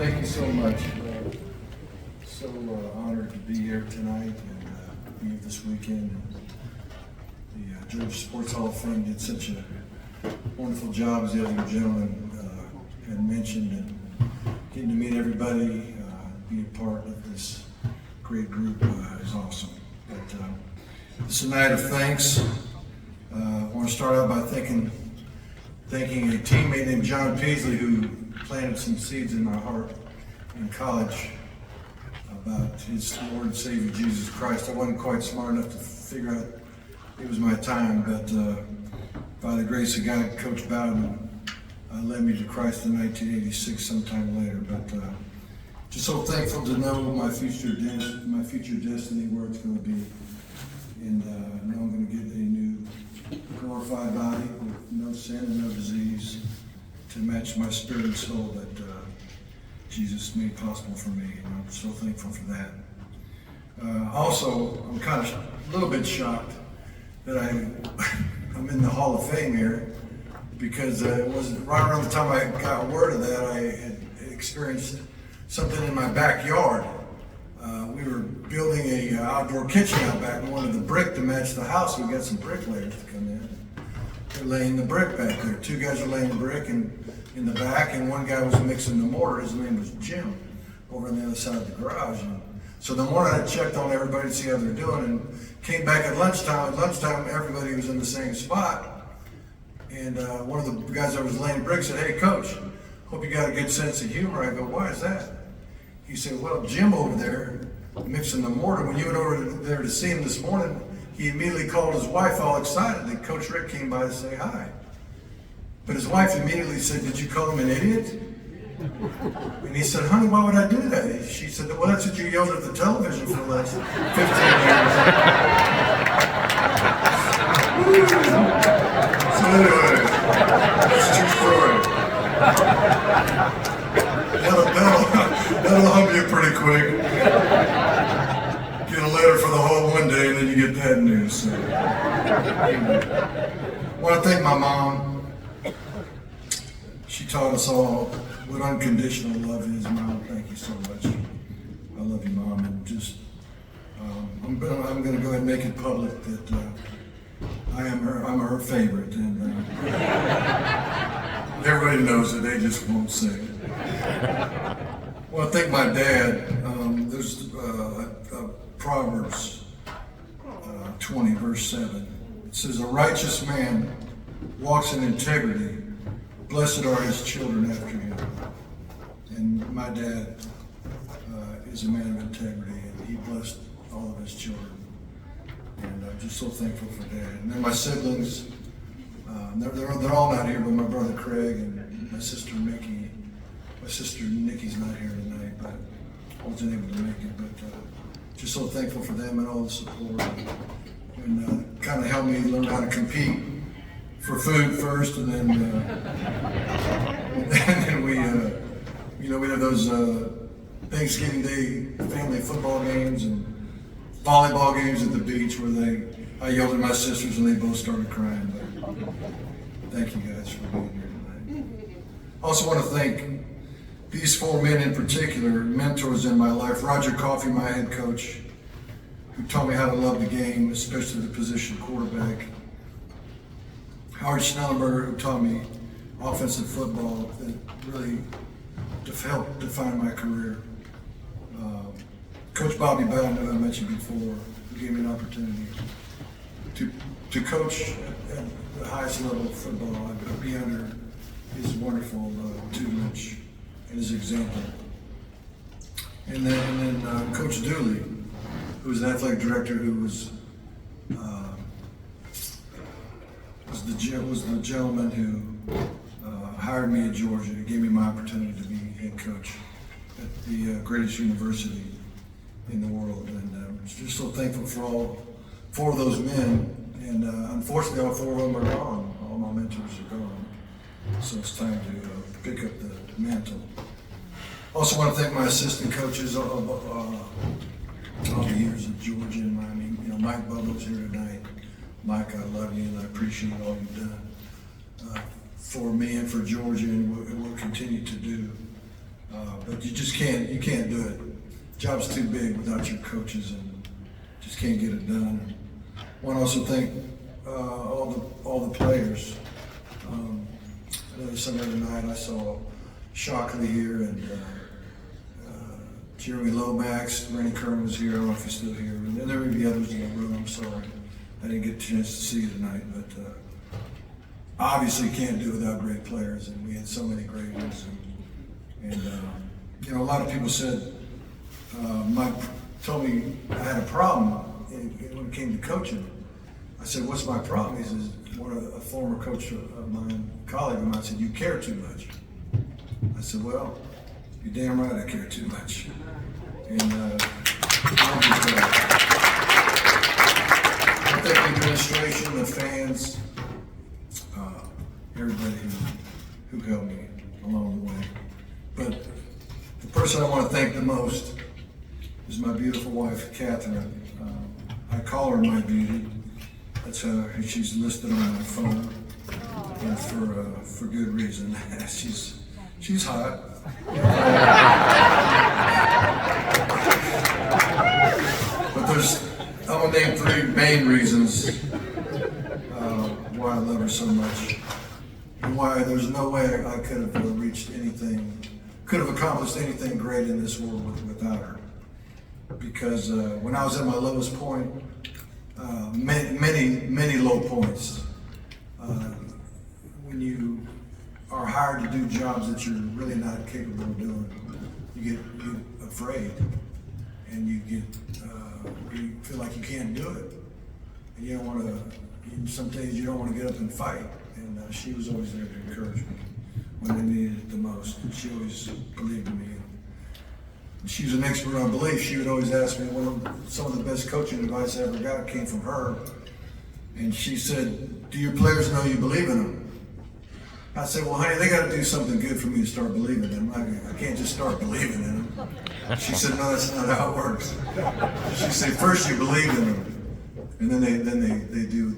Thank you so much. So honored to be here tonight and be here this weekend. The Georgia Sports Hall of Fame did such a wonderful job, as the other gentleman had mentioned, and getting to meet everybody, be a part of this great group is awesome. But it's a night of thanks. I want to start out by thanking a teammate named John Peasley who planted some seeds in my heart in college about his Lord and Savior Jesus Christ. I wasn't quite smart enough to figure out it was my time, but by the grace of God, Coach Bowden led me to Christ in 1986, sometime later. But just so thankful to know my future destiny, where it's going to be, and know I'm going to get a new glorified body with no sin and no disease to match my spirit and soul that Jesus made possible for me, and I'm so thankful for that. Also, I'm kind of a little bit shocked that I'm in the Hall of Fame here, because it was right around the time I got word of that, I had experienced something in my backyard. We were building a outdoor kitchen out back, and wanted the brick to match the house. We got some bricklayers to come in. They're laying the brick back there. Two guys were laying the brick in the back, and one guy was mixing the mortar. His name was Jim, over on the other side of the garage. And so the morning I checked on everybody to see how they're doing, and came back at lunchtime. At lunchtime, everybody was in the same spot. And one of the guys that was laying brick said, "Hey, Coach, hope you got a good sense of humor." I go, "Why is that?" He said, "Well, Jim over there mixing the mortar, when you went over there to see him this morning, he immediately called his wife all excited that Coach Richt came by to say hi. But his wife immediately said, 'Did you call him an idiot?' And he said, 'Honey, why would I do that?' She said, 'Well, that's what you yelled at the television for the last 15 years. So anyway, it's a true story. That'll humble you pretty quick. Get a letter for the Hall one day, and then you get that news. So, I want to thank my mom. She taught us all what unconditional love is. Mom, thank you so much. I love you, Mom. And just, I'm going to go ahead and make it public that I'm her favorite, and everybody knows it. They just won't say it. I want to thank my dad. There's Proverbs 20, verse 7. It says, "A righteous man walks in integrity. Blessed are his children after him." And my dad is a man of integrity, and he blessed all of his children. And I'm just so thankful for Dad. And then my siblings, they're all not here, but my brother Craig and my sister Nikki. My sister Nikki's not here tonight, but I wasn't able to make it. But just so thankful for them and all the support, and kind of helped me learn how to compete for food first, and then we have those Thanksgiving Day family football games and volleyball games at the beach where I yelled at my sisters and they both started crying. But thank you guys for being here tonight. I also want to thank these four men in particular, mentors in my life. Roger Coffey, my head coach, who taught me how to love the game, especially the position quarterback. Howard Schnellenberger, who taught me offensive football that really helped define my career. Coach Bobby Bowden, who I mentioned before, who gave me an opportunity to coach at the highest level of football. I'd be under his wonderful tutelage and his example. And then Coach Dooley, who was an athletic director who was the gentleman who hired me at Georgia and gave me my opportunity to be head coach at the greatest university in the world. And I'm just so thankful for all four of those men. And unfortunately, all four of them are gone. All my mentors are gone. So it's time to pick up the mantle. Also want to thank my assistant coaches all the years at Georgia and Miami. Mike Bubba's here tonight. Mike, I love you and I appreciate all you've done for me and for Georgia, and will continue to do. but you just can't do it. Job's too big without your coaches, and just can't get it done. I want to also thank all the players. I know some other night I saw Shockley here, and Jeremy Lomax, Randy Kern was here. I don't know if he's still here. And then there may be others in the room. I'm sorry I didn't get a chance to see you tonight, but obviously can't do without great players, and we had so many great ones. And you know, a lot of people said, told me I had a problem when it came to coaching. I said, "What's my problem?" He says, a former coach of mine, colleague of mine, said, "You care too much." I said, "Well, you're damn right, I care too much." And I thank the administration, the fans, everybody who helped me along the way. But the person I want to thank the most is my beautiful wife, Catherine. I call her my beauty. That's how she's listed on my phone, and for good reason. She's hot. But I'm gonna name 3 main reasons why I love her so much, and why there's no way I could have accomplished anything great in this world without her. Because when I was at my lowest point, many low points, when you are hired to do jobs that you're really not capable of doing, you get afraid, and you feel like you can't do it, and you don't want to. Some days you don't want to get up and fight. And she was always there to encourage me when I needed it the most. And she always believed in me. She was an expert on belief. She would always ask me, some of the best coaching advice I ever got came from her. And she said, "Do your players know you believe in them?" I said, "Well, honey, they got to do something good for me to start believing in them. I can't just start believing in them." She said, "No, that's not how it works." She said, "First you believe in them, and then they do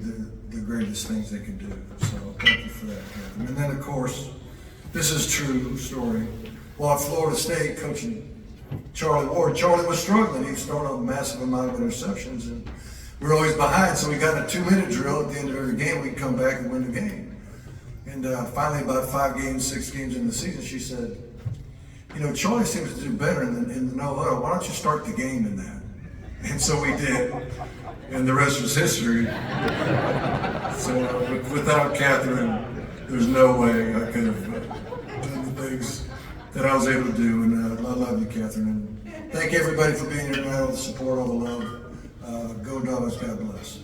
the greatest things they can do." So thank you for that, Catherine. And then, of course, this is true story. While at Florida State coaching Charlie Ward, Charlie was struggling. He was throwing a massive amount of interceptions, and we were always behind. So we got a 2-minute drill at the end of every game. We'd come back and win the game. And finally, about 6 games in the season, she said, "You know, Charlie seems to do better in the no huddle. Why don't you start the game in that?" And so we did, and the rest was history. So without Catherine, there's no way I could have done the things that I was able to do. And I love you, Catherine. And thank everybody for being here tonight, all the support, all the love. Go Dogs, God bless.